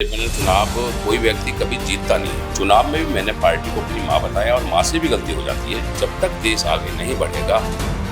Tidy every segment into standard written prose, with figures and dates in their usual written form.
Independent चुनाव कोई व्यक्ति कभी जीतता नहीं है। चुनाव में भी मैंने पार्टी को अपनी माँ बताया और माँ से भी गलती हो जाती है। जब तक देश आगे नहीं बढ़ेगा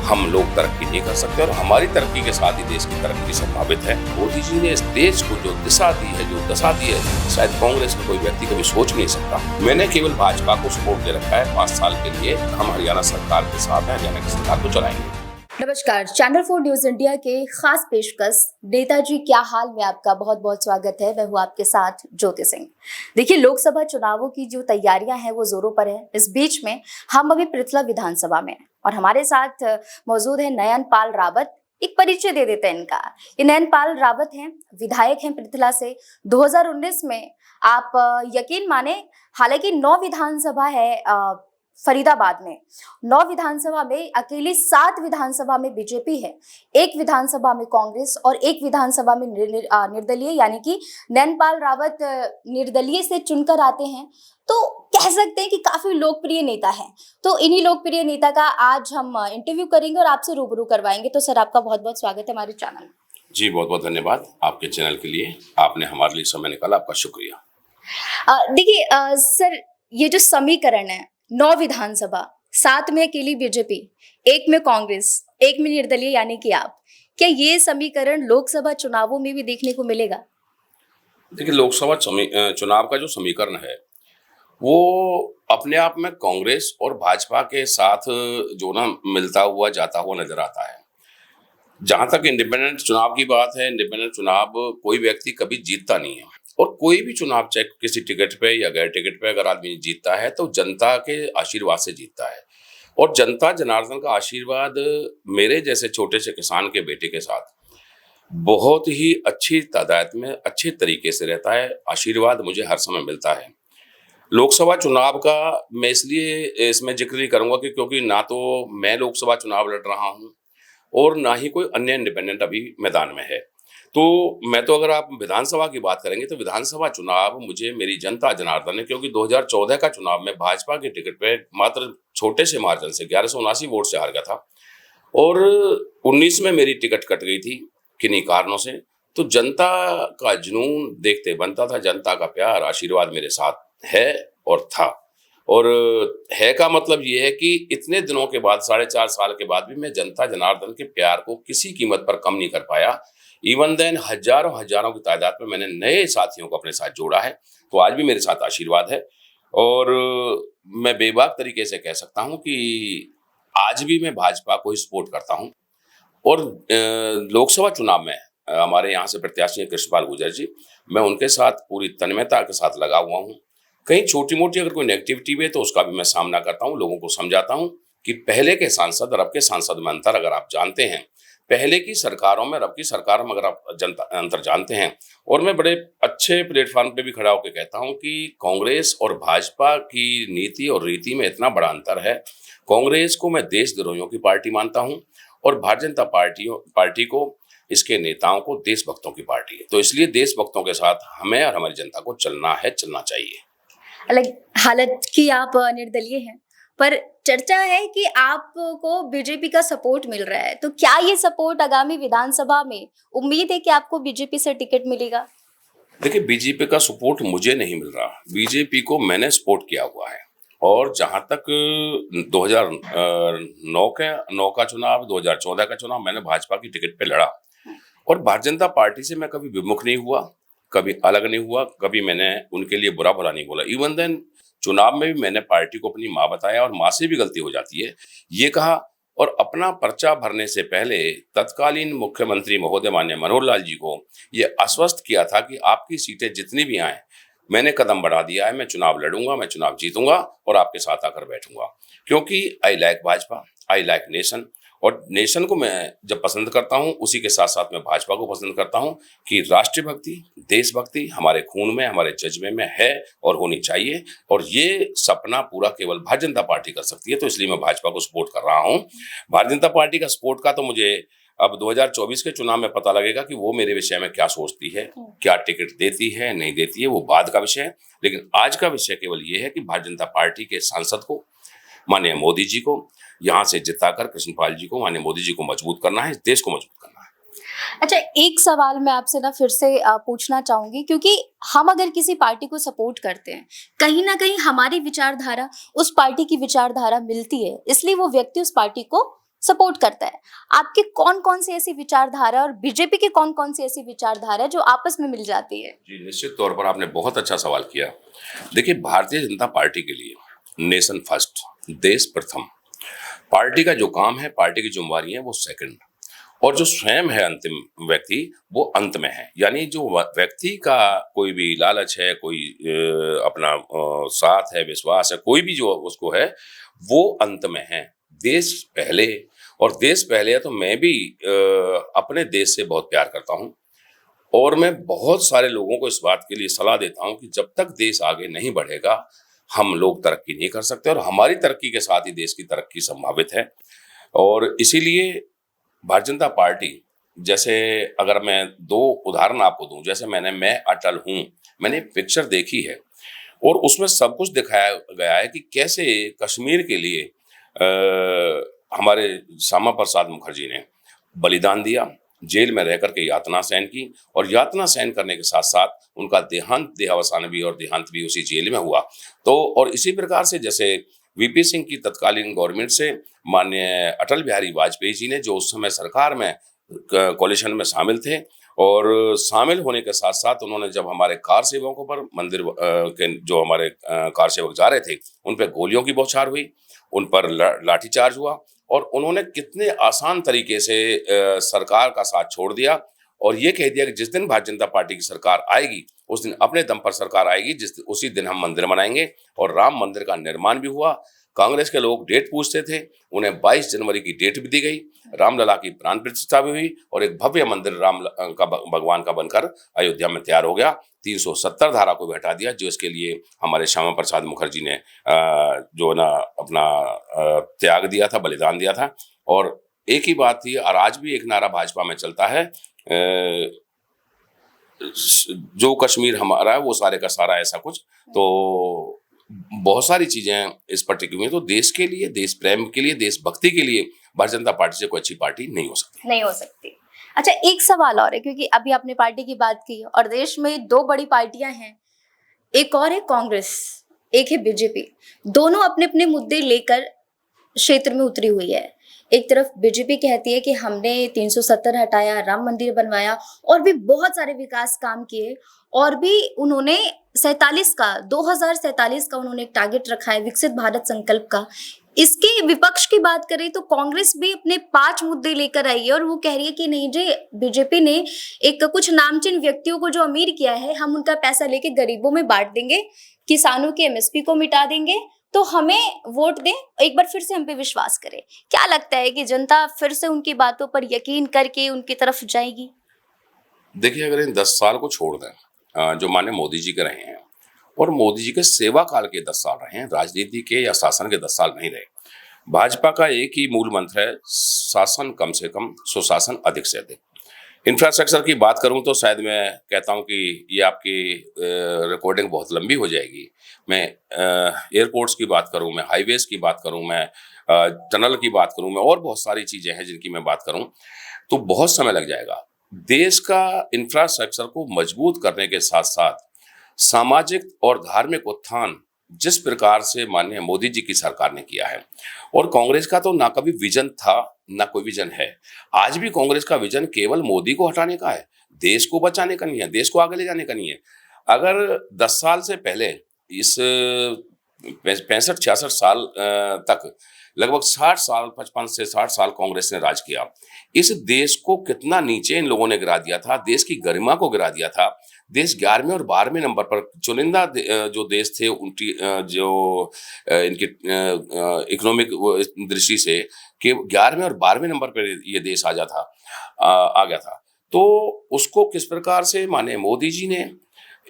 हम लोग तरक्की नहीं कर सकते और हमारी तरक्की के साथ ही देश की तरक्की संभावित है। मोदी जी ने इस देश को जो दिशा दी है, जो दशा दी है, शायद कांग्रेस का कोई व्यक्ति कभी सोच नहीं सकता। मैंने केवल भाजपा को सपोर्ट दे रखा है। 5 साल के लिए हम हरियाणा सरकार के साथ हैं, हरियाणा की सरकार को चलाएंगे। नमस्कार, चैनल 4 न्यूज इंडिया के खास पेशकश नेताजी क्या हाल में आपका बहुत बहुत स्वागत है। मैं हूँ आपके साथ ज्योति सिंह। देखिए, लोकसभा चुनावों की जो तैयारियां हैं वो जोरों पर है। इस बीच में हम अभी पृथला विधानसभा में और हमारे साथ मौजूद है नयन पाल रावत। एक परिचय दे देते हैं इनका। ये नयन पाल रावत हैं, विधायक हैं पृथला से। 2019 में आप यकीन माने, हालांकि 9 विधानसभा है फरीदाबाद में, 9 विधानसभा में अकेली 7 विधानसभा में बीजेपी है, 1 विधानसभा में कांग्रेस और 1 विधानसभा में निर्दलीय, यानी कि नयनपाल रावत निर्दलीय से चुनकर आते हैं। तो कह सकते हैं कि काफी लोकप्रिय नेता है। तो इन्हीं लोकप्रिय नेता का आज हम इंटरव्यू करेंगे और आपसे रूबरू करवाएंगे। तो सर, आपका बहुत बहुत स्वागत है हमारे चैनल में। जी, बहुत बहुत धन्यवाद आपके चैनल के लिए। आपने हमारे लिए समय निकाला, आपका शुक्रिया। देखिए सर, ये जो समीकरण है 9 विधानसभा, 7 में अकेली बीजेपी, 1 में कांग्रेस, 1 में निर्दलीय यानी कि आप, क्या ये समीकरण लोकसभा चुनावों में भी देखने को मिलेगा? देखिए, लोकसभा चुनाव का जो समीकरण है वो अपने आप में कांग्रेस और भाजपा के साथ जो ना मिलता हुआ जाता हुआ नजर आता है। जहां तक इंडिपेंडेंट चुनाव की बात है, इंडिपेंडेंट चुनाव कोई व्यक्ति कभी जीतता नहीं है और कोई भी चुनाव चाहे किसी टिकट पे या गैर टिकट पे अगर आदमी जीतता है तो जनता के आशीर्वाद से जीतता है। और जनता जनार्दन का आशीर्वाद मेरे जैसे छोटे से किसान के बेटे के साथ बहुत ही अच्छी तादाद में अच्छे तरीके से रहता है। आशीर्वाद मुझे हर समय मिलता है। लोकसभा चुनाव का मैं इसलिए इसमें जिक्र नहीं करूंगा कि क्योंकि ना तो मैं लोकसभा चुनाव लड़ रहा हूं और ना ही कोई अन्य इंडिपेंडेंट अभी मैदान में है। तो मैं तो अगर आप विधानसभा की बात करेंगे तो विधानसभा चुनाव मुझे मेरी जनता जनार्दन ने, क्योंकि 2014 का चुनाव में भाजपा के टिकट पे मात्र छोटे से मार्जिन से 1179 वोट से हार गया था और 19 में मेरी टिकट कट गई थी किन्हीं कारणों से। तो जनता का जुनून देखते बनता था, जनता का प्यार आशीर्वाद मेरे साथ है और था। और है का मतलब ये है कि इतने दिनों के बाद, 4.5 साल के बाद भी मैं जनता जनार्दन के प्यार को किसी कीमत पर कम नहीं कर पाया। इवन देन हजारों हजारों की तादाद में मैंने नए साथियों को अपने साथ जोड़ा है। तो आज भी मेरे साथ आशीर्वाद है और मैं बेबाक तरीके से कह सकता हूं कि आज भी मैं भाजपा को ही सपोर्ट करता हूं। और लोकसभा चुनाव में हमारे यहाँ से प्रत्याशी हैं कृष्णपाल गुर्जर जी, मैं उनके साथ पूरी तन्मयता के साथ लगा हुआ हूँ। कहीं छोटी मोटी अगर कोई नेगेटिविटी भी है तो उसका भी मैं सामना करता हूँ, लोगों को समझाता हूँ कि पहले के सांसद और अब के सांसद में अंतर अगर आप जानते हैं, पहले की सरकारों में और अब की सरकार में अगर आप जनता अंतर जानते हैं। और मैं बड़े अच्छे प्लेटफॉर्म पे भी खड़ा होकर कहता हूँ कि कांग्रेस और भाजपा की नीति और रीति में इतना बड़ा अंतर है। कांग्रेस को मैं देशद्रोहियों की पार्टी मानता हूँ और भारतीय जनता पार्टी को, इसके नेताओं को देशभक्तों की पार्टी है। तो इसलिए देशभक्तों के साथ हमें और हमारी जनता को चलना है, चलना चाहिए। अलग हालत की आप निर्दलीय हैं, पर चर्चा है कि आपको बीजेपी का सपोर्ट मिल रहा है। तो क्या ये सपोर्ट आगामी विधानसभा में, उम्मीद है कि आपको बीजेपी से टिकट मिलेगा? देखिए, बीजेपी का सपोर्ट मुझे नहीं मिल रहा, बीजेपी को मैंने सपोर्ट किया हुआ है। और जहां तक 2009 का चुनाव, 2014 का चुनाव मैंने भाजपा की टिकट पे लड़ा और भारतीय जनता पार्टी से मैं कभी विमुख नहीं हुआ, कभी अलग नहीं हुआ, कभी मैंने उनके लिए बुरा भला नहीं बोला। इवन देन चुनाव में भी मैंने पार्टी को अपनी माँ बताया और माँ से भी गलती हो जाती है ये कहा। और अपना पर्चा भरने से पहले तत्कालीन मुख्यमंत्री महोदय माननीय मनोहर लाल जी को ये आश्वस्त किया था कि आपकी सीटें जितनी भी आए, मैंने कदम बढ़ा दिया है, मैं चुनाव लड़ूंगा, मैं चुनाव जीतूंगा और आपके साथ आकर बैठूंगा। क्योंकि I like Bhajpa, I like nation. और नेशन को मैं जब पसंद करता हूं, उसी के साथ साथ मैं भाजपा को पसंद करता हूं कि राष्ट्रीय भक्ति, देशभक्ति हमारे खून में, हमारे जज्बे में है और होनी चाहिए। और ये सपना पूरा केवल भारतीय जनता पार्टी कर सकती है। तो इसलिए मैं भाजपा को सपोर्ट कर रहा हूं। भारतीय जनता पार्टी का सपोर्ट का तो मुझे अब 2024 के चुनाव में पता लगेगा कि वो मेरे विषय में क्या सोचती है, क्या टिकट देती है, नहीं देती है, वो बाद का विषय है। लेकिन आज का विषय केवल ये है कि भारतीय जनता पार्टी के सांसद को, माननीय मोदी जी को यहाँ से जिताकर, कृष्णपाल जी को, माननीय मोदी जी को मजबूत करना है, इस देश को मजबूत करना है। अच्छा, एक सवाल मैं आपसे ना फिर से पूछना चाहूंगी, क्योंकि हम अगर किसी पार्टी को सपोर्ट करते हैं, कहीं ना कहीं हमारी विचारधारा उस पार्टी की विचारधारा मिलती है, इसलिए वो व्यक्ति उस पार्टी को सपोर्ट करता है। आपकी कौन कौन सी ऐसी विचारधारा और बीजेपी की कौन कौन सी ऐसी विचारधारा है जो आपस में मिल जाती है? जी, निश्चित तौर पर आपने बहुत अच्छा सवाल किया। देखिए, भारतीय जनता पार्टी के लिए नेशन फर्स्ट, देश प्रथम, पार्टी का जो काम है, पार्टी की जिम्मेवारी है, वो सेकंड, और जो स्वयं है अंतिम व्यक्ति, वो अंत में है। यानी जो व्यक्ति का कोई भी लालच है, कोई अपना साथ है, विश्वास है, कोई भी जो उसको है, वो अंत में है। देश पहले, और देश पहले है तो मैं भी अपने देश से बहुत प्यार करता हूँ, और मैं बहुत सारे लोगों को इस बात के लिए सलाह देता हूँ कि जब तक देश आगे नहीं बढ़ेगा, हम लोग तरक्की नहीं कर सकते, और हमारी तरक्की के साथ ही देश की तरक्की संभावित है। और इसीलिए भारतीय जनता पार्टी, जैसे अगर मैं 2 उदाहरण आपको दूँ, जैसे मैं अटल हूँ, मैंने एक पिक्चर देखी है और उसमें सब कुछ दिखाया गया है कि कैसे कश्मीर के लिए हमारे श्यामा प्रसाद मुखर्जी ने बलिदान दिया, जेल में रह कर के यातना सहन की, और यातना सहन करने के साथ-साथ उनका देहावसान भी और देहांत भी उसी जेल में हुआ। तो और इसी प्रकार से जैसे वीपी सिंह की तत्कालीन गवर्नमेंट से माननीय अटल बिहारी वाजपेयी जी ने, जो उस समय सरकार में कोalition में शामिल थे, और शामिल होने के साथ-साथ उन्होंने जब हमारे कार सेवकों पर मंदिर के जो हमारे कार सेवक जा रहे थे, उन पे गोलियों की बौछार हुई, उन पर लाठीचार्ज हुआ, और उन्होंने कितने आसान तरीके से सरकार का साथ छोड़ दिया और ये कह दिया कि जिस दिन भारतीय जनता पार्टी की सरकार आएगी, उस दिन अपने दम पर सरकार आएगी, उसी दिन हम मंदिर बनाएंगे, और राम मंदिर का निर्माण भी हुआ। कांग्रेस के लोग डेट पूछते थे, उन्हें 22 जनवरी की डेट भी दी गई, रामलला की प्राण प्रतिष्ठा भी हुई, और एक भव्य मंदिर भगवान का बनकर अयोध्या में तैयार हो गया। 370 धारा को भी हटा दिया, जो इसके लिए हमारे श्यामा प्रसाद मुखर्जी ने जो ना अपना त्याग दिया था, बलिदान दिया था। और एक ही बात थी, और आज भी एक नारा भाजपा में चलता है, जो कश्मीर हमारा है वो सारे का सारा, ऐसा कुछ। तो बहुत सारी चीजें इस पर टिकी हुई हैं। तो देश के लिए, देश प्रेम के लिए, देशभक्ति के लिए भारतीय जनता पार्टी से कोई अच्छी पार्टी नहीं हो सकती। नहीं हो सकती। अच्छा, एक सवाल और है, क्योंकि अभी आपने पार्टी की बात की और देश में 2 बड़ी पार्टियां हैं, एक और है कांग्रेस, एक है बीजेपी। दोनों अपने-अपने मुद्दे लेकर क्षेत्र में उतरी हुई है। एक तरफ बीजेपी कहती है कि हमने 370 हटाया, राम मंदिर बनवाया और भी बहुत सारे विकास काम किए, और भी उन्होंने 2047 का उन्होंने एक टारगेट रखा है विकसित भारत संकल्प का। इसके विपक्ष की बात करें तो कांग्रेस भी अपने 5 मुद्दे लेकर आई है और वो कह रही है कि नहीं जी, बीजेपी ने एक कुछ नामचीन व्यक्तियों को जो अमीर किया है, हम उनका पैसा लेके गरीबों में बांट देंगे, किसानों के एमएसपी को मिटा देंगे, तो हमें वोट दें, एक बार फिर से हम पे विश्वास करें। क्या लगता है कि जनता फिर से उनकी बातों पर यकीन करके उनकी तरफ जाएगी? देखिए, अगर इन 10 साल को छोड़ दें, जो माननीय मोदी जी के रहे हैं, और मोदी जी के सेवा काल के 10 साल रहे हैं, राजनीति के या शासन के 10 साल नहीं रहे। भाजपा का एक ही मूल मंत्र है, शासन कम से कम, सुशासन अधिक से अधिक। इंफ्रास्ट्रक्चर की बात करूं तो शायद मैं कहता हूं कि ये आपकी रिकॉर्डिंग बहुत लंबी हो जाएगी। मैं एयरपोर्ट्स की बात करूं, मैं हाईवेज की बात करूं, मैं टनल की बात करूं, मैं और बहुत सारी चीजें हैं जिनकी मैं बात करूं, तो बहुत समय लग जाएगा। देश का इंफ्रास्ट्रक्चर को मजबूत करने के साथ साथ सामाजिक और धार्मिक उत्थान जिस प्रकार से माननीय मोदी जी की सरकार ने किया है, और कांग्रेस का तो ना कभी विजन था, ना कोई विजन है। आज भी कांग्रेस का विजन केवल मोदी को हटाने का है, देश को बचाने का नहीं है, देश को आगे ले जाने का नहीं है। अगर 10 साल से पहले इस 65-66 साल तक लगभग 60 साल, 55 से 60 साल कांग्रेस ने राज किया, इस देश को कितना नीचे इन लोगों ने गिरा दिया था, देश की गरिमा को गिरा दिया था। देश 11वें और 12वें नंबर पर, चुनिंदा जो देश थे उनकी जो इनकी इकोनॉमिक दृष्टि से कि 11वें और 12वें नंबर पर ये देश आ गया था। तो उसको किस प्रकार से माने मोदी जी ने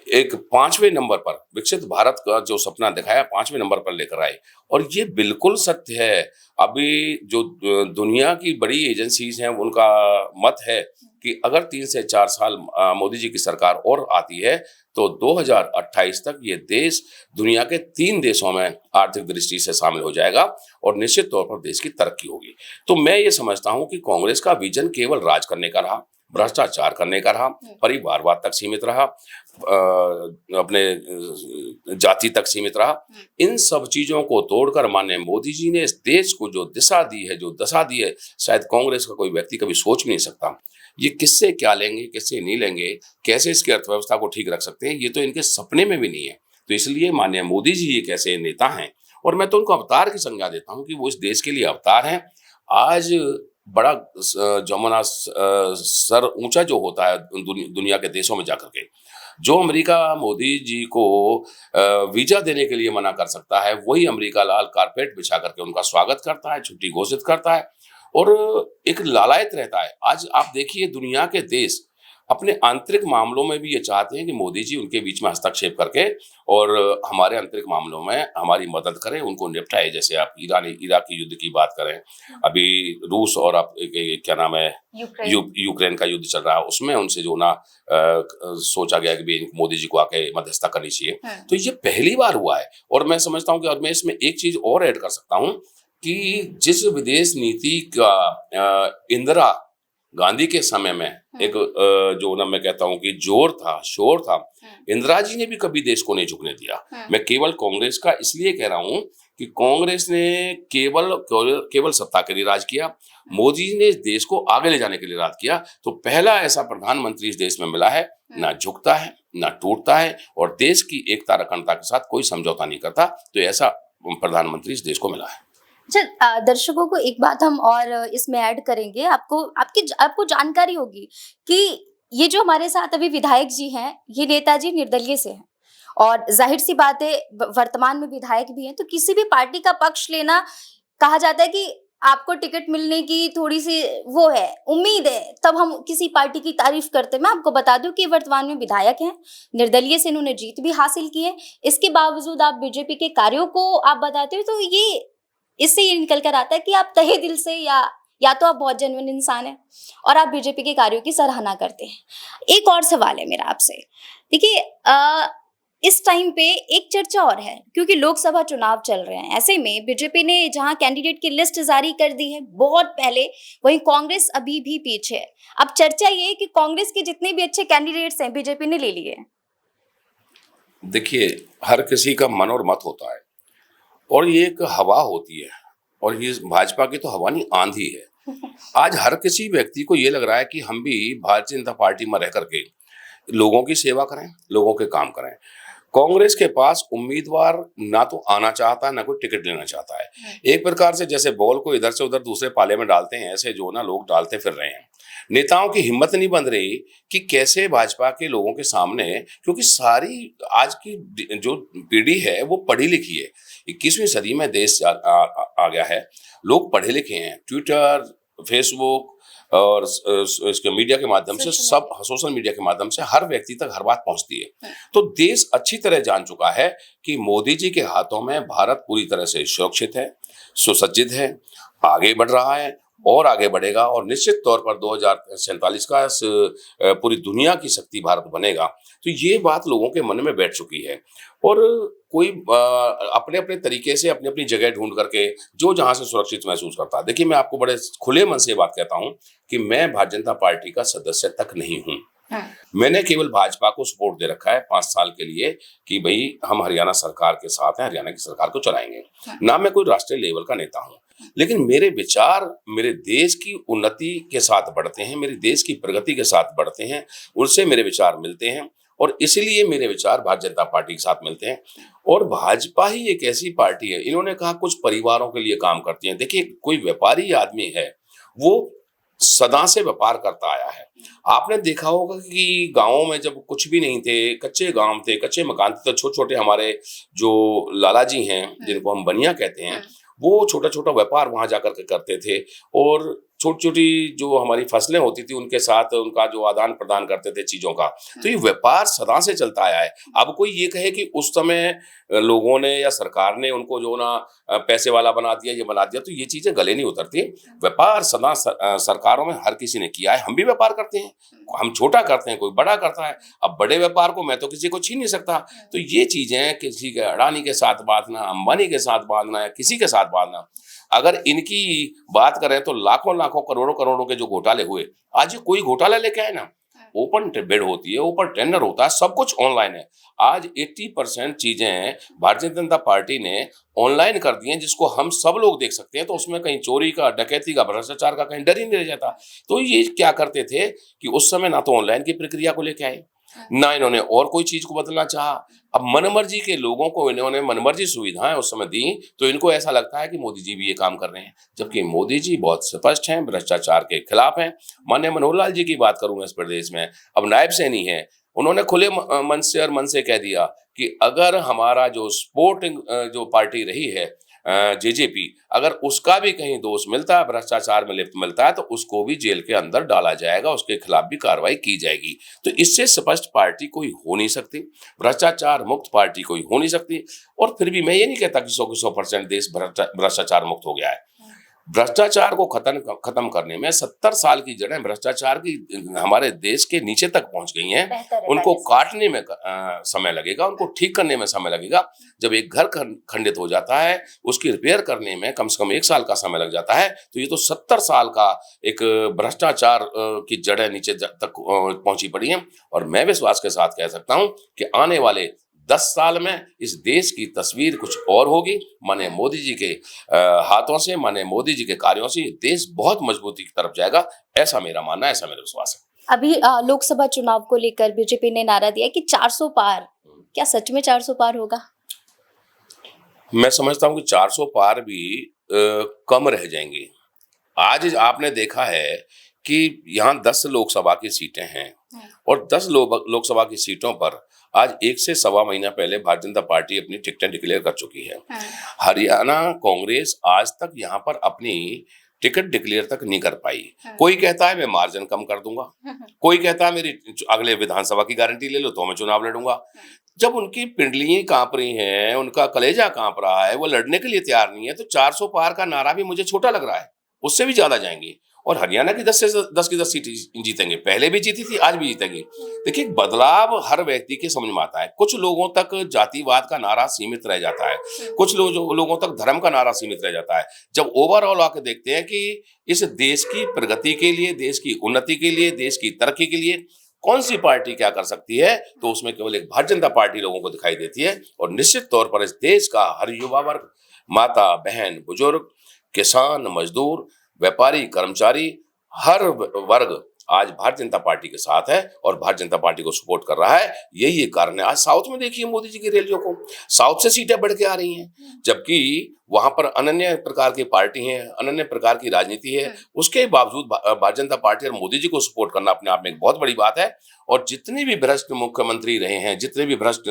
एक 5वें नंबर पर विकसित भारत का जो सपना दिखाया, 5वें नंबर पर लेकर आए, और ये बिल्कुल सत्य है। अभी जो दुनिया की बड़ी एजेंसीज हैं, उनका मत है कि अगर 3 से 4 साल मोदी जी की सरकार और आती है, तो 2028 तक ये देश दुनिया के 3 देशों में आर्थिक दृष्टि से शामिल हो जाएगा, और निश्चित तौर पर देश की तरक्की होगी। तो मैं ये समझता हूँ कि कांग्रेस का विजन केवल राज करने का रहा, भ्रष्टाचार करने का रहा, परिवारवाद तक सीमित रहा, अपने जाति तक सीमित रहा। इन सब चीजों को तोड़कर माननीय मोदी जी ने इस देश को जो दिशा दी है, जो दशा दी है, शायद कांग्रेस का कोई व्यक्ति कभी सोच भी नहीं सकता। ये किससे क्या लेंगे, किससे नहीं लेंगे, कैसे इसकी अर्थव्यवस्था को ठीक रख सकते हैं, ये तो इनके सपने में भी नहीं है। तो इसलिए माननीय मोदी जी एक ऐसे नेता हैं, और मैं तो उनको अवतार की संज्ञा देता हूँ कि वो इस देश के लिए अवतार हैं। आज बड़ा जमुना सर ऊंचा जो होता है दुनिया के देशों में जाकर के, जो अमेरिका मोदी जी को वीजा देने के लिए मना कर सकता है, वही अमेरिका लाल कारपेट बिछा करके उनका स्वागत करता है, छुट्टी घोषित करता है और एक लालायत रहता है। आज आप देखिए दुनिया के देश अपने आंतरिक मामलों में भी ये चाहते हैं कि मोदी जी उनके बीच में हस्तक्षेप करके और हमारे आंतरिक मामलों में हमारी मदद करें, उनको निपटाए। जैसे आप इराक की युद्ध की बात करें, अभी रूस और आप क्या नाम है यूक्रेन का युद्ध चल रहा है, उसमें उनसे जो ना सोचा गया कि मोदी जी को आके मध्यस्थता करनी चाहिए। तो ये पहली बार हुआ है। और मैं समझता हूँ कि और मैं इसमें एक चीज और ऐड कर सकता हूँ कि जिस विदेश नीति का इंदिरा गांधी के समय में एक जो ना मैं कहता हूं कि जोर था, शोर था, इंदिरा जी ने भी कभी देश को नहीं झुकने दिया। मैं केवल कांग्रेस का इसलिए कह रहा हूं कि कांग्रेस ने केवल सत्ता के लिए राज किया, मोदी जी ने इस देश को आगे ले जाने के लिए राज किया। तो पहला ऐसा प्रधानमंत्री इस देश में मिला है, ना झुकता है, ना टूटता है और देश की एकता अखंडता के साथ कोई समझौता नहीं करता। तो ऐसा प्रधानमंत्री इस देश को मिला है। अच्छा, दर्शकों को एक बात हम और इसमें ऐड करेंगे, आपको जानकारी होगी कि ये जो हमारे साथ अभी विधायक जी हैं, ये नेताजी निर्दलीय से हैं और जाहिर सी बात है वर्तमान में विधायक भी हैं। तो किसी भी पार्टी का पक्ष लेना, कहा जाता है कि आपको टिकट मिलने की थोड़ी सी वो है, उम्मीद है, तब हम किसी पार्टी की तारीफ करते हैं। मैं आपको बता दूं कि वर्तमान में विधायक हैं, निर्दलीय से इन्होंने जीत भी हासिल की है। इसके बावजूद आप बीजेपी के कार्यों को आप बताते हो, तो इससे ये निकल कर आता है कि आप तहे दिल से या तो आप बहुत जेन्युइन इंसान हैं और आप बीजेपी के कार्यों की सराहना करते हैं। एक और सवाल है मेरा आपसे, देखिए इस टाइम पे एक चर्चा और है क्योंकि लोकसभा चुनाव चल रहे हैं। ऐसे में बीजेपी ने जहां कैंडिडेट की लिस्ट जारी कर दी है बहुत पहले, वहीं कांग्रेस अभी भी पीछे है। अब चर्चा ये है कि कांग्रेस के जितने भी अच्छे कैंडिडेट्स हैं बीजेपी ने ले लिए। देखिए, हर किसी का मन और मत होता है और ये एक हवा होती है और ये भाजपा की तो हवा नहीं, आंधी है। आज हर किसी व्यक्ति को ये लग रहा है कि हम भी भारतीय जनता पार्टी में रह करके लोगों की सेवा करें, लोगों के काम करें। कांग्रेस के पास उम्मीदवार ना तो आना चाहता है, ना कोई टिकट लेना चाहता है। एक प्रकार से जैसे बॉल को इधर से उधर दूसरे पाले में डालते हैं, ऐसे जो ना लोग डालते फिर रहे हैं। नेताओं की हिम्मत नहीं बन रही कि कैसे भाजपा के लोगों के सामने, क्योंकि सारी आज की जो पीढ़ी है वो पढ़ी लिखी है। 21वीं सदी में देश आ गया है, लोग पढ़े लिखे हैं। ट्विटर, फेसबुक और इसके मीडिया के माध्यम से, सब सोशल मीडिया के माध्यम से हर व्यक्ति तक हर बात पहुंचती है। तो देश अच्छी तरह जान चुका है कि मोदी जी के हाथों में भारत पूरी तरह से सुरक्षित है, सुसज्जित है, आगे बढ़ रहा है और आगे बढ़ेगा और निश्चित तौर पर 2047 का पूरी दुनिया की शक्ति भारत बनेगा। तो ये बात लोगों के मन में बैठ चुकी है और कोई अपने अपने तरीके से अपनी अपनी जगह ढूंढ करके जो जहां से सुरक्षित महसूस करता है। देखिए, मैं आपको बड़े खुले मन से बात कहता हूं कि मैं भारतीय जनता पार्टी का सदस्य तक नहीं हूं। मैंने केवल भाजपा को सपोर्ट दे रखा है 5 साल के लिए कि भाई हम हरियाणा सरकार के साथ हैं, हरियाणा की सरकार को चलाएंगे। ना मैं कोई राष्ट्रीय लेवल का नेता हूं, लेकिन मेरे विचार मेरे देश की उन्नति के साथ बढ़ते हैं, मेरे देश की प्रगति के साथ बढ़ते हैं, उनसे मेरे विचार मिलते हैं और इसलिए मेरे विचार भारतीय जनता पार्टी के साथ मिलते हैं। और भाजपा ही एक ऐसी पार्टी है, इन्होंने कहा कुछ परिवारों के लिए काम करती है। देखिए, कोई व्यापारी आदमी है, वो सदा से व्यापार करता आया है। आपने देखा होगा कि गांवों में जब कुछ भी नहीं थे, कच्चे गांव थे, कच्चे मकान थे, तो छोटे छोटे हमारे जो लाला जी हैं, जिनको हम बनिया कहते हैं, वो छोटा छोटा व्यापार वहां जाकर के करते थे और छोटी छोटी जो हमारी फसलें होती थी उनके साथ उनका जो आदान प्रदान करते थे चीजों का। तो ये व्यापार सदा से चलता आया है। अब कोई ये कहे कि उस समय लोगों ने या सरकार ने उनको जो ना पैसे वाला बना दिया, ये बना दिया, तो ये चीजें गले नहीं उतरती। व्यापार सदा सरकारों में हर किसी ने किया है, हम भी व्यापार करते हैं, हम छोटा करते हैं, कोई बड़ा करता है। अब बड़े व्यापार को मैं तो किसी को छीन नहीं सकता। तो ये चीजें किसी के अडानी के साथ बांधना, अंबानी के साथ बांधना या किसी के साथ बांधना, अगर इनकी बात करें तो लाखों लाखों करोड़ों करोड़ों के जो घोटाले हुए, आज ये कोई घोटाला लेके आए ना, ओपन बिड होती है, ओपन टेंडर होता है, सब कुछ ऑनलाइन है। आज 80% चीजें भारतीय जनता पार्टी ने ऑनलाइन कर दी हैं, जिसको हम सब लोग देख सकते हैं। तो उसमें कहीं चोरी का, डकैती का, भ्रष्टाचार का कहीं डर ही नहीं रह जाता। तो ये क्या करते थे कि उस समय ना तो ऑनलाइन की प्रक्रिया को लेके आए, ना इन्होंने और कोई चीज को बदलना चाहा। अब मनमर्जी के लोगों को इन्होंने मनमर्जी सुविधाएं उस समय दी, तो इनको ऐसा लगता है कि मोदी जी भी ये काम कर रहे हैं, जबकि मोदी जी बहुत स्पष्ट हैं, भ्रष्टाचार के खिलाफ हैं। माननीय मनोहर लाल जी की बात करूं इस प्रदेश में, अब नायब सैनी है, उन्होंने खुले मन से और मन से कह दिया कि अगर हमारा जो स्पोर्टिंग जो पार्टी रही है जेजेपी, अगर उसका भी कहीं दोष मिलता है, भ्रष्टाचार में लिप्त मिलता है, तो उसको भी जेल के अंदर डाला जाएगा, उसके खिलाफ भी कार्रवाई की जाएगी। तो इससे स्पष्ट पार्टी कोई हो नहीं सकती, भ्रष्टाचार मुक्त पार्टी कोई हो नहीं सकती। और फिर भी मैं ये नहीं कहता कि 100% देश भ्रष्टाचार मुक्त हो गया है। भ्रष्टाचार को खत्म करने में 70 साल की जड़ें भ्रष्टाचार की हमारे देश के नीचे तक पहुंच गई हैं। उनको काटने में समय लगेगा, उनको ठीक करने में समय लगेगा। जब एक घर खंडित हो जाता है, उसकी रिपेयर करने में कम से कम 1 साल का समय लग जाता है, तो ये तो 70 साल का एक भ्रष्टाचार की जड़ें नीचे तक पहुंची पड़ी हैं। और मैं विश्वास के साथ कह सकता हूं कि आने वाले 10 साल में इस देश की तस्वीर कुछ और होगी। माननीय मोदी जी के हाथों से, माननीय मोदी जी के कार्यों से ये देश बहुत मजबूती की तरफ जाएगा, ऐसा मेरा मानना है, ऐसा मेरा विश्वास है। अभी लोकसभा चुनाव को लेकर बीजेपी ने नारा दिया कि 400 पार, क्या सच में 400 पार होगा? मैं समझता हूं कि 400 पार भी कम रह जाएंगे। आज आपने देखा है कि यहाँ 10 लोकसभा की सीटें हैं, और 10 लोकसभा की सीटों पर आज 1 से सवा महीना पहले भारतीय जनता पार्टी अपनी टिकटें डिक्लेयर कर चुकी है। हरियाणा कांग्रेस आज तक यहाँ पर अपनी टिकट डिक्लेयर तक नहीं कर पाई। कोई कहता है मैं मार्जिन कम कर दूंगा, कोई कहता है मेरी अगले विधानसभा की गारंटी ले लो तो मैं चुनाव लड़ूंगा। जब उनकी पिंडलियां कांप रही हैं, उनका कलेजा कांप रहा है, वो लड़ने के लिए तैयार नहीं है, तो 400 पार का नारा भी मुझे छोटा लग रहा है। उससे भी ज्यादा जाएंगे, और हरियाणा की 10 से 10 की 10 सीटें जीतेंगे। पहले भी जीती थी, आज भी जीतेंगे। देखिए, बदलाव हर व्यक्ति के समझ में आता है। कुछ लोगों तक जातिवाद का नारा सीमित रह जाता है, कुछ लोगों तक धर्म का नारा सीमित रह जाता है। जब ओवरऑल आके देखते हैं कि इस देश की प्रगति के लिए, देश की उन्नति के लिए, देश की तरक्की के लिए कौन सी पार्टी क्या कर सकती है, तो उसमें केवल एक भारतीय जनता पार्टी लोगों को दिखाई देती है। और निश्चित तौर पर इस देश का हर युवा वर्ग, माता बहन बुजुर्ग, किसान मजदूर, व्यापारी कर्मचारी, हर वर्ग आज भारतीय जनता पार्टी के साथ है और भारतीय जनता पार्टी को सपोर्ट कर रहा है। यही एक कारण है। आज साउथ में देखिए मोदी जी की रैलियों को, साउथ से सीटें बढ़ के आ रही हैं, जबकि वहां पर अनन्य प्रकार की पार्टी है, अनन्य प्रकार की राजनीति है। उसके बावजूद भारतीय जनता पार्टी और मोदी जी को सपोर्ट करना अपने आप में एक बहुत बड़ी बात है। और जितने भी भ्रष्ट मुख्यमंत्री रहे हैं, जितने भी भ्रष्ट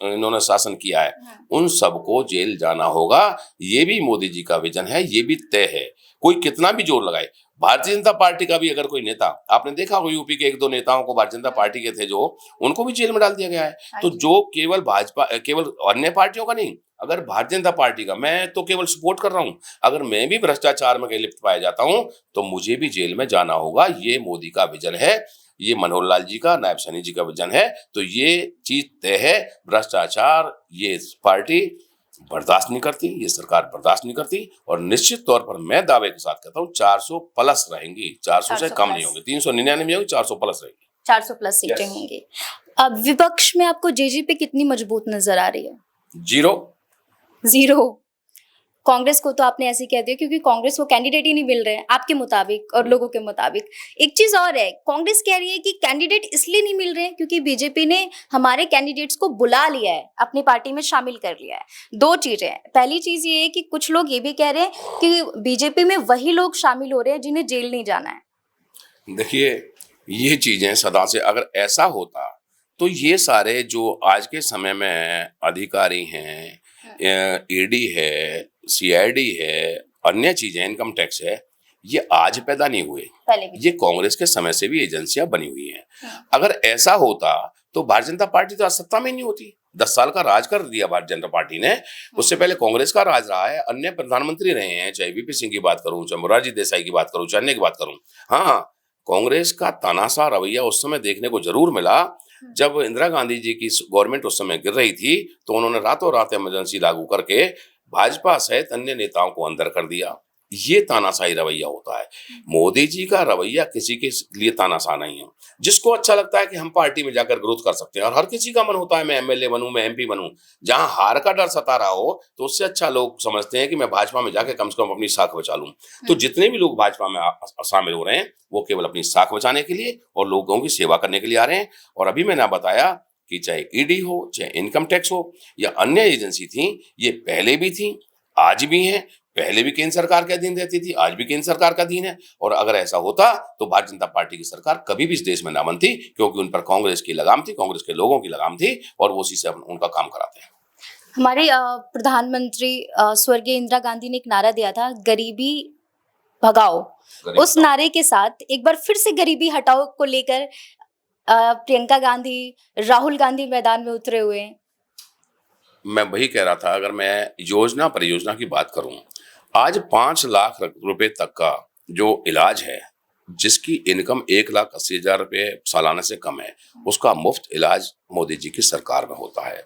इन्होंने शासन किया है, उन सबको जेल जाना होगा। ये भी मोदी जी का विजन है, ये भी तय है। कोई कितना भी जोर लगाए, भारतीय जनता पार्टी का भी अगर कोई नेता, आपने देखा होगा यूपी के 1-2 नेताओं को भारतीय जनता पार्टी के थे जो, उनको भी जेल में डाल दिया गया है। तो जो केवल भाजपा, केवल अन्य पार्टियों का नहीं, अगर भारतीय जनता पार्टी का, मैं तो केवल सपोर्ट कर रहा हूं, अगर मैं भी भ्रष्टाचार में कहीं लिप्त पाया जाता हूं तो मुझे भी जेल में जाना होगा। ये मोदी का विजन है, ये मनोहर लाल जी का, नायब सैनी जी का विजन है। तो ये चीज तय है, भ्रष्टाचार ये पार्टी बर्दाश्त नहीं करती, ये सरकार बर्दाश्त नहीं करती। और निश्चित तौर पर मैं दावे के साथ कहता हूँ 400 प्लस रहेंगी, 400 से कम नहीं होंगे, 399 होंगे, 400 प्लस रहेंगी, 400 प्लस सीटें होंगी। अब विपक्ष में आपको जेजेपी कितनी मजबूत नजर आ रही है? जीरो। कांग्रेस को तो आपने ऐसे कह दिया क्योंकि कांग्रेस को कैंडिडेट ही नहीं मिल रहे हैं आपके मुताबिक और लोगों के मुताबिक। एक चीज और है, कांग्रेस कह रही है कि कैंडिडेट इसलिए नहीं मिल रहे हैं क्योंकि बीजेपी ने हमारे कैंडिडेट्स को बुला लिया है, अपनी पार्टी में शामिल कर लिया है। 2 चीजें हैं। पहली चीज ये है कि कुछ लोग ये भी कह रहे हैं कि बीजेपी में वही लोग शामिल हो रहे हैं जिन्हें जेल नहीं जाना है। देखिए, ये चीजें सदा से, अगर ऐसा होता तो ये सारे जो आज के समय में अधिकारी हैं, ईडी है, सीआईडी है, अन्य चीजें, इनकम टैक्स है, ये आज पैदा नहीं हुए, ये कांग्रेस के समय से भी एजेंसियां बनी हुई हैं। अगर ऐसा होता तो भारतीय जनता पार्टी तो आज सत्ता में नहीं होती। 10 साल का राज कर दिया भारतीय जनता पार्टी ने। उससे पहले कांग्रेस का राज रहा है, अन्य प्रधानमंत्री रहे हैं, चाहे वीपी सिंह की बात करूं, चाहे मोरारजी देसाई की बात करूं, चाहे अन्य की बात करूं। हाँ, कांग्रेस का तानाशाह रवैया उस समय देखने को जरूर मिला। जब इंदिरा गांधी जी की गवर्नमेंट उस समय गिर रही थी तो उन्होंने रातों रात इमरजेंसी लागू करके भाजपा सहित अन्य नेताओं को अंदर कर दिया। ये तानाशाही रवैया होता है। मोदी जी का रवैया किसी के लिए तानाशाह नहीं है। जिसको अच्छा लगता है कि हम पार्टी में जाकर ग्रोथ कर सकते हैं, और हर किसी का मन होता है मैं एमएलए बनूं, मैं एमपी बनूं। जहां हार का डर सता रहा हो तो उससे अच्छा लोग समझते हैं कि मैं भाजपा में जाकर कम से कम अपनी साख बचा लूं। तो जितने भी लोग भाजपा में शामिल हो रहे हैं वो केवल अपनी साख बचाने के लिए और लोगों की सेवा करने के लिए आ रहे हैं। और अभी मैंने बताया कि चाहे ईडी हो, चाहे इनकम टैक्स हो या अन्य एजेंसी थी, ये पहले भी थी, आज भी हैं। पहले भी केंद्र सरकार के अधीन रहती थी, आज भी केंद्र सरकार का अधीन है। और अगर ऐसा होता तो भारतीय जनता पार्टी की सरकार कभी भी इस देश में ना बनती, क्योंकि उन पर कांग्रेस की लगाम थी, कांग्रेस के लोगों की लगाम थी, और वो उसी से उनका काम कराते हैं। हमारे प्रधानमंत्री स्वर्गीय इंदिरा गांधी ने एक नारा दिया था, गरीबी भगाओ। उस नारे के साथ एक बार फिर से गरीबी हटाओ को लेकर प्रियंका गांधी, राहुल गांधी मैदान में उतरे हुए हैं। मैं वही कह रहा था, अगर मैं योजना परियोजना की बात करूं, आज 5 लाख रुपए तक का जो इलाज है, जिसकी इनकम 1,80,000 रुपए सालाना से कम है, उसका मुफ्त इलाज मोदी जी की सरकार में होता है।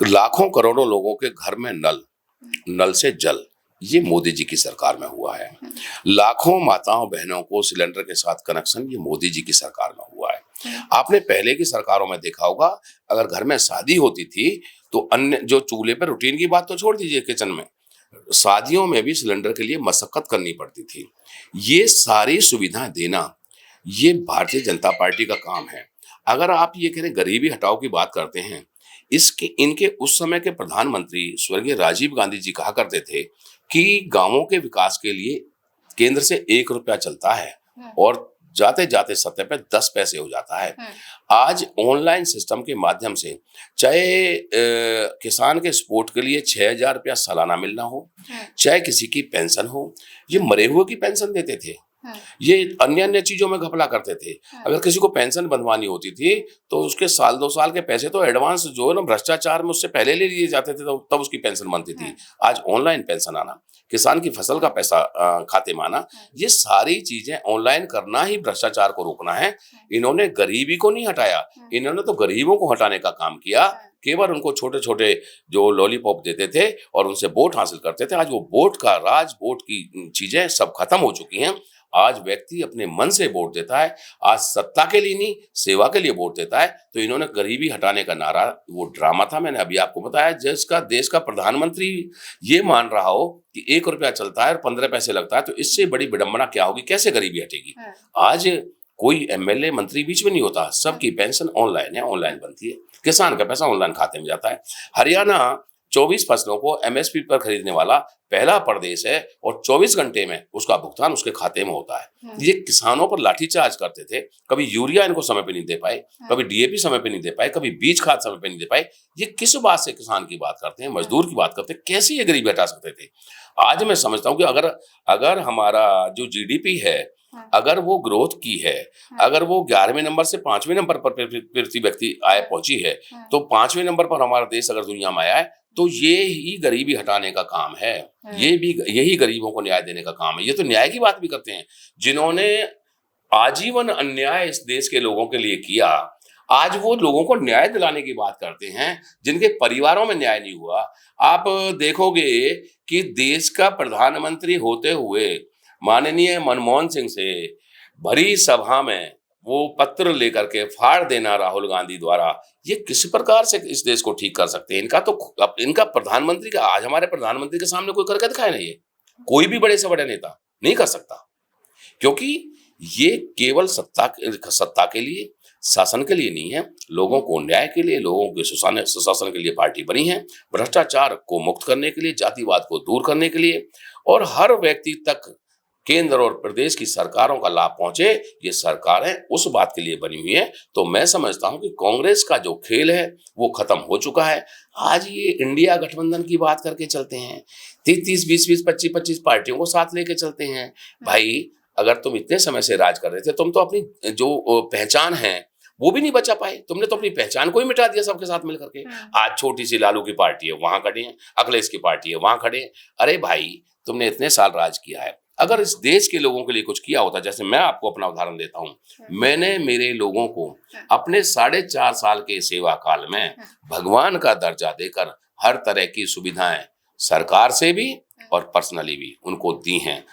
लाखों करोड़ों लोगों के घर में नल से जल, ये मोदी जी की सरकार में हुआ है। लाखों माताओं बहनों को सिलेंडर के साथ कनेक्शन, ये मोदी जी की सरकार में हुआ है। आपने पहले की सरकारों में देखा होगा, अगर घर में शादी होती थी तो अन्य जो चूल्हे पर रूटीन की बात तो छोड़ दीजिए, किचन में शादियों में भी सिलेंडर के लिए मशक्कत करनी पड़ती थी। ये सारी सुविधाएं देना, ये भारतीय जनता पार्टी का काम है। अगर आप ये कह रहे गरीबी हटाओ की बात करते हैं, इनके उस समय के प्रधानमंत्री स्वर्गीय राजीव गांधी जी कहा करते थे कि गांवों के विकास के लिए केंद्र से 1 रुपया चलता है और जाते जाते सतह पे 10 पैसे हो जाता है। आज ऑनलाइन सिस्टम के माध्यम से चाहे किसान के सपोर्ट के लिए 6,000 रुपया सालाना मिलना हो, चाहे किसी की पेंशन हो, ये मरे हुए की पेंशन देते थे, ये अन्य अन्य चीजों में घपला करते थे। अगर किसी को पेंशन बनवानी होती थी तो उसके साल 2 साल के पैसे तो एडवांस जो है ना भ्रष्टाचार में उससे पहले ले लिए जाते थे, तो तब उसकी पेंशन बनती थी। आज ऑनलाइन पेंशन आना, किसान की फसल का पैसा खाते में आना, ये सारी चीजें ऑनलाइन करना ही भ्रष्टाचार को रोकना है। इन्होंने गरीबी को नहीं हटाया, इन्होंने तो गरीबों को हटाने का काम किया। केवल उनको छोटे छोटे जो लॉलीपॉप देते थे और उनसे वोट हासिल करते थे। आज वो वोट का राज, वोट की चीजें सब खत्म हो चुकी हैं। आज व्यक्ति अपने मन से वोट देता है, आज सत्ता के लिए नहीं सेवा के लिए वोट देता है। तो इन्होंने गरीबी हटाने का नारा, वो ड्रामा था, मैंने अभी आपको बताया, जिसका देश का प्रधानमंत्री ये मान रहा हो कि 1 रुपया चलता है और 15 पैसे लगता है, तो इससे बड़ी विडंबना क्या होगी, कैसे गरीबी हटेगी। आज कोई एमएलए मंत्री बीच में नहीं होता, सबकी पेंशन ऑनलाइन है, ऑनलाइन बनती है, किसान का पैसा ऑनलाइन खाते में जाता है। हरियाणा 24 फसलों को एमएसपी पर खरीदने वाला पहला प्रदेश है और 24 घंटे में उसका भुगतान उसके खाते में होता है। ये किसानों पर लाठीचार्ज करते थे, कभी यूरिया इनको समय पे नहीं दे पाए, कभी डीएपी समय पे नहीं दे पाए, कभी बीज खाद समय पे नहीं दे पाए। ये किस बात से किसान की बात करते हैं, मजदूर की बात करते हैं, कैसे ये गरीबी हटा सकते थे। आज मैं समझता हूँ कि अगर हमारा जो जीडीपी है, अगर वो ग्रोथ की है, अगर वो 11वें नंबर से 5वें नंबर पर प्रति व्यक्ति आय पहुंची है, तो 5वें नंबर पर हमारा देश अगर दुनिया में आया है, तो ये ही गरीबी हटाने का काम है। यही गरीबों को न्याय देने का काम है। ये तो न्याय की बात भी करते हैं, जिन्होंने आजीवन अन्याय इस देश के लोगों के लिए किया, आज वो लोगों को न्याय दिलाने की बात करते हैं जिनके परिवारों में न्याय नहीं हुआ। आप देखोगे कि देश का प्रधानमंत्री होते हुए माननीय मनमोहन सिंह से भरी सभा में वो पत्र लेकर के फाड़ देना राहुल गांधी द्वारा, ये किस प्रकार से इस देश को ठीक कर सकते हैं। इनका प्रधानमंत्री का, आज हमारे प्रधानमंत्री के सामने कोई करके दिखाए नहीं, कोई भी बड़े से बड़े नेता नहीं कर सकता, क्योंकि ये केवल सत्ता के लिए, शासन के लिए नहीं है, लोगों को न्याय के लिए, लोगों के सुशासन के लिए पार्टी बनी है। भ्रष्टाचार को मुक्त करने के लिए, जातिवाद को दूर करने के लिए, और हर व्यक्ति तक केंद्र और प्रदेश की सरकारों का लाभ पहुंचे, ये सरकारें उस बात के लिए बनी हुई है। तो मैं समझता हूं कि कांग्रेस का जो खेल है वो खत्म हो चुका है। आज ये इंडिया गठबंधन की बात करके चलते हैं, 30-30, 20-20, 25-25 पार्टियों को साथ लेके चलते हैं। भाई, अगर तुम इतने समय से राज कर रहे थे, तुम तो अपनी जो पहचान है वो भी नहीं बचा पाए। तुमने तो अपनी पहचान को ही मिटा दिया सबके साथ मिलकर के। आज छोटी सी लालू की पार्टी है, वहां खड़े हैं, अखिलेश की पार्टी है, वहां खड़े हैं। अरे भाई, तुमने इतने साल राज किया है, अगर इस देश के लोगों के लिए कुछ किया होता, जैसे मैं आपको अपना उदाहरण देता हूं, मैंने मेरे लोगों को अपने 4.5 साल के सेवा काल में भगवान का दर्जा देकर हर तरह की सुविधाएं सरकार से भी और पर्सनली भी उनको दी हैं।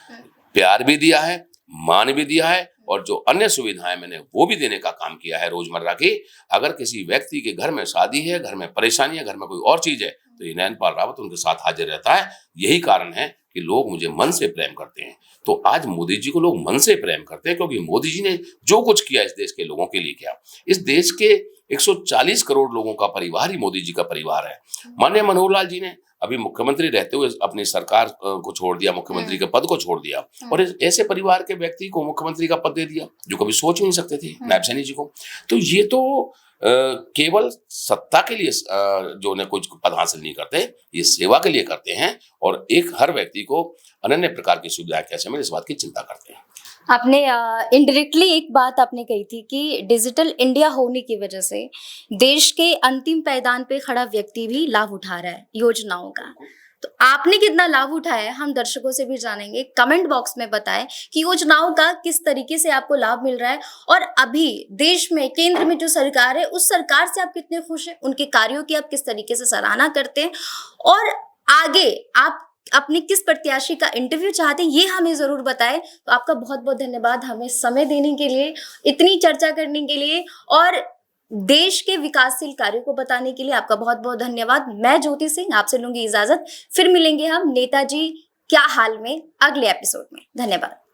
प्यार भी दिया है, मान भी दिया है, और जो अन्य सुविधाएं मैंने वो भी देने का काम किया है रोजमर्रा की। अगर किसी व्यक्ति के घर में शादी है, घर में परेशानी है, घर में कोई और चीज है, तो ये नयन पाल रावत उनके साथ हाजिर रहता है। यही कारण है कि लोग मुझे मन से प्रेम करते हैं। तो आज मोदी जी को लोग मन से प्रेम करते हैं, क्योंकि मोदी जी ने जो कुछ किया इस देश के लोगों के लिए किया। इस देश के 140 करोड़ लोगों का परिवार ही मोदी जी का परिवार है। माननीय मनोहर लाल जी ने अभी मुख्यमंत्री रहते हुए अपनी सरकार को छोड़ दिया, मुख्यमंत्री के पद को छोड़ दिया, और ऐसे परिवार के व्यक्ति को मुख्यमंत्री का पद दे दिया जो कभी सोच ही नहीं सकते थे, नायब सैनी जी को। तो ये तो केवल सत्ता के लिए जो ने कुछ पद हासिल नहीं करते, ये सेवा के लिए करते हैं, और एक हर व्यक्ति को अनन्य प्रकार की सुविधाएं कैसे मिले इस बात की चिंता करते हैं। आपने इनडायरेक्टली एक बात आपने कही थी कि डिजिटल इंडिया होने की वजह से देश के अंतिम पायदान पे खड़ा व्यक्ति भी लाभ उठा रहा है योजनाओं का। तो आपने कितना लाभ उठाया है हम दर्शकों से भी जानेंगे। कमेंट बॉक्स में बताएं कि योजनाओं का किस तरीके से आपको लाभ मिल रहा है, और अभी देश में केंद्र में जो सरकार है उस सरकार से आप कितने खुश हैं, उनके कार्यों की आप किस तरीके से सराहना करते हैं, और आगे आप अपने किस प्रत्याशी का इंटरव्यू चाहते हैं ये हमें जरूर बताएं। तो आपका बहुत बहुत धन्यवाद हमें समय देने के लिए, इतनी चर्चा करने के लिए, और देश के विकासशील कार्यों को बताने के लिए आपका बहुत बहुत धन्यवाद। मैं ज्योति सिंह आपसे लूंगी इजाजत, फिर मिलेंगे हम नेताजी क्या हाल में अगले एपिसोड में। धन्यवाद।